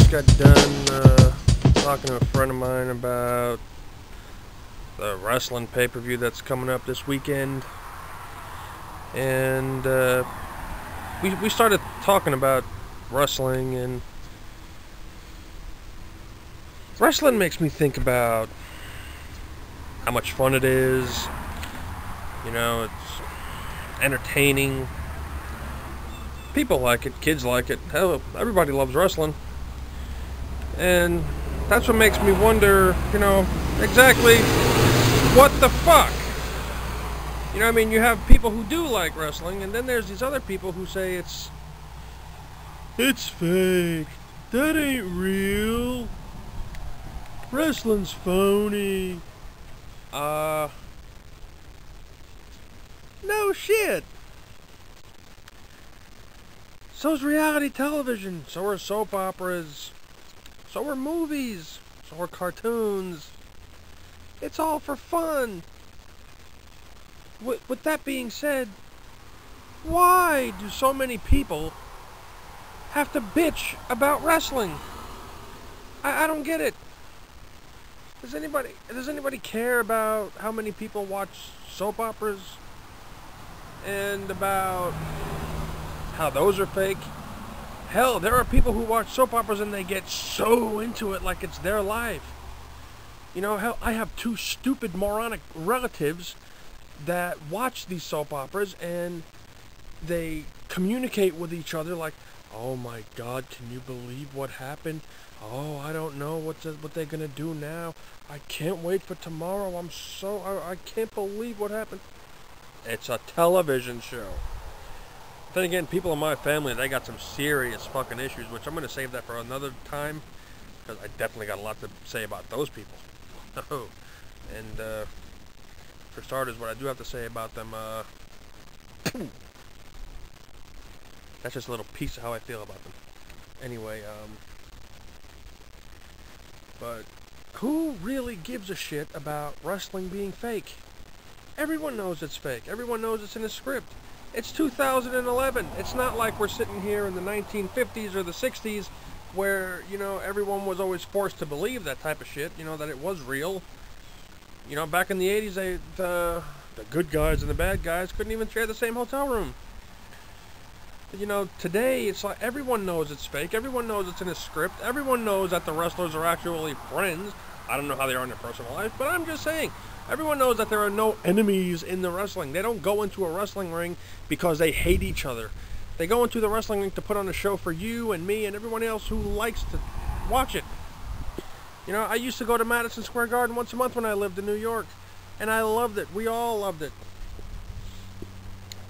just got done talking to a friend of mine about the wrestling pay-per-view that's coming up this weekend, and we started talking about wrestling, and wrestling makes me think about how much fun it is. You know, it's entertaining. People like it, kids like it, hell, everybody loves wrestling. And that's what makes me wonder, exactly what the fuck? I mean, you have people who do like wrestling, and then there's these other people who say it's fake. That ain't real. Wrestling's phony. No shit. So's reality television, so are soap operas, so are movies, so are cartoons. It's all for fun. With that being said, why do so many people have to bitch about wrestling? I don't get it. Does anybody care about how many people watch soap operas? And about how those are fake? Hell, there are people who watch soap operas and they get so into it like it's their life. Hell, I have two stupid moronic relatives that watch these soap operas, and they communicate with each other like, oh my god, can you believe what happened? Oh, I don't know what they're gonna do now. I can't wait for tomorrow. I can't believe what happened. It's a television show. Then again, people in my family, they got some serious fucking issues, which I'm going to save that for another time, because I definitely got a lot to say about those people. And for starters, what I do have to say about them, that's just a little piece of how I feel about them. Anyway, but who really gives a shit about wrestling being fake? Everyone knows it's fake. Everyone knows it's in a script. It's 2011. It's not like we're sitting here in the 1950s or the 60s where, everyone was always forced to believe that type of shit, that it was real. Back in the 80s, the good guys and the bad guys couldn't even share the same hotel room. But, today, it's like everyone knows it's fake. Everyone knows it's in a script. Everyone knows that the wrestlers are actually friends. I don't know how they are in their personal life, but I'm just saying. Everyone knows that there are no enemies in the wrestling. They don't go into a wrestling ring because they hate each other. They go into the wrestling ring to put on a show for you and me and everyone else who likes to watch it. I used to go to Madison Square Garden once a month when I lived in New York, and I loved it. We all loved it.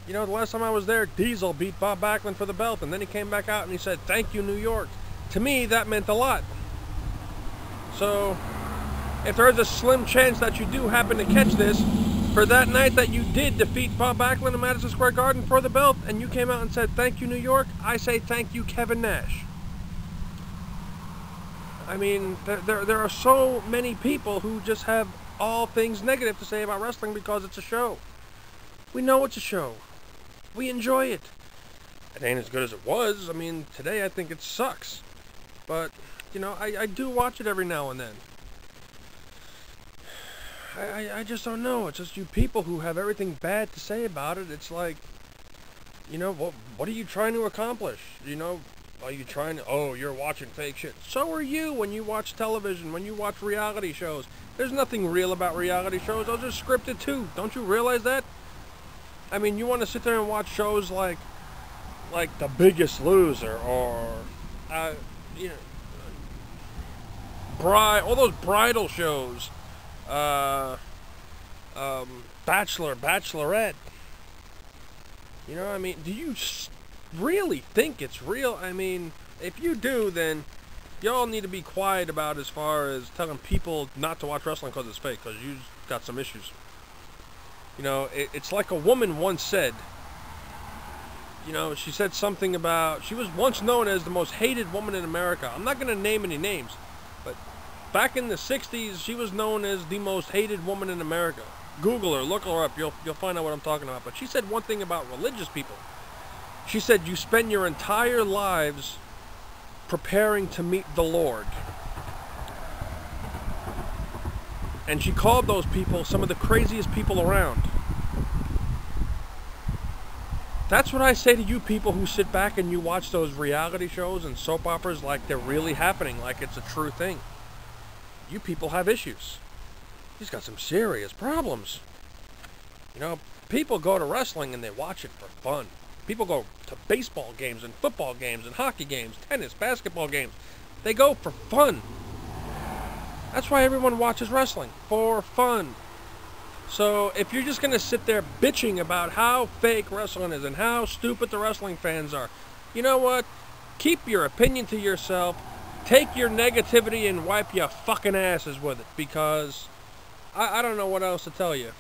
The last time I was there, Diesel beat Bob Backlund for the belt, and then he came back out and he said, "Thank you, New York." To me, that meant a lot. So, if there is a slim chance that you do happen to catch this, for that night that you did defeat Bob Backlund in Madison Square Garden for the belt, and you came out and said, "Thank you, New York," I say, "Thank you, Kevin Nash." I mean, there are so many people who just have all things negative to say about wrestling because it's a show. We know it's a show. We enjoy it. It ain't as good as it was. I mean, today I think it sucks. But, I do watch it every now and then. I just don't know. It's just you people who have everything bad to say about it. It's like, what are you trying to accomplish? Are you trying to, you're watching fake shit. So are you when you watch television, when you watch reality shows. There's nothing real about reality shows. Those are scripted too. Don't you realize that? I mean, you want to sit there and watch shows like The Biggest Loser or, all those bridal shows. Bachelor, Bachelorette. I mean, do you really think it's real? I mean, if you do, then y'all need to be quiet about as far as telling people not to watch wrestling because it's fake, because you got some issues. It's like a woman once said, she said something about, she was once known as the most hated woman in America. I'm not going to name any names, but back in the 60s, she was known as the most hated woman in America. Google her, look her up, you'll find out what I'm talking about. But she said one thing about religious people. She said, you spend your entire lives preparing to meet the Lord. And she called those people some of the craziest people around. That's what I say to you people who sit back and you watch those reality shows and soap operas like they're really happening, like it's a true thing. You people have issues. He's got some serious problems. You know, people go to wrestling and they watch it for fun. People go to baseball games and football games and hockey games, tennis, basketball games. They go for fun. That's why everyone watches wrestling, for fun. So if you're just going to sit there bitching about how fake wrestling is and how stupid the wrestling fans are, you know what? Keep your opinion to yourself. Take your negativity and wipe your fucking asses with it, because I don't know what else to tell you.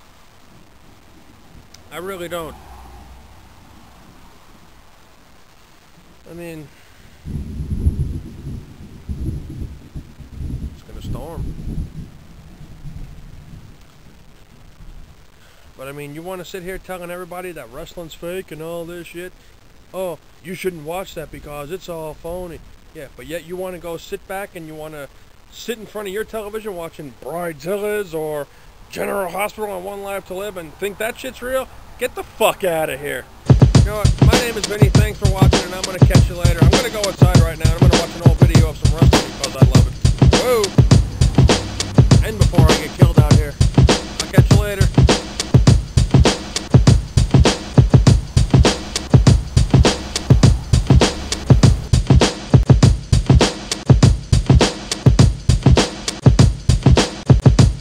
I really don't. I mean, it's gonna storm. But I mean, you want to sit here telling everybody that wrestling's fake and all this shit? Oh, you shouldn't watch that because it's all phony. Yeah, but yet you want to go sit back and you want to sit in front of your television watching Bridezillas or General Hospital on One Life to Live and think that shit's real? Get the fuck out of here. You know what? My name is Vinny. Thanks for watching, and I'm going to catch you later. I'm going to go outside right now. I'm going to watch an old video.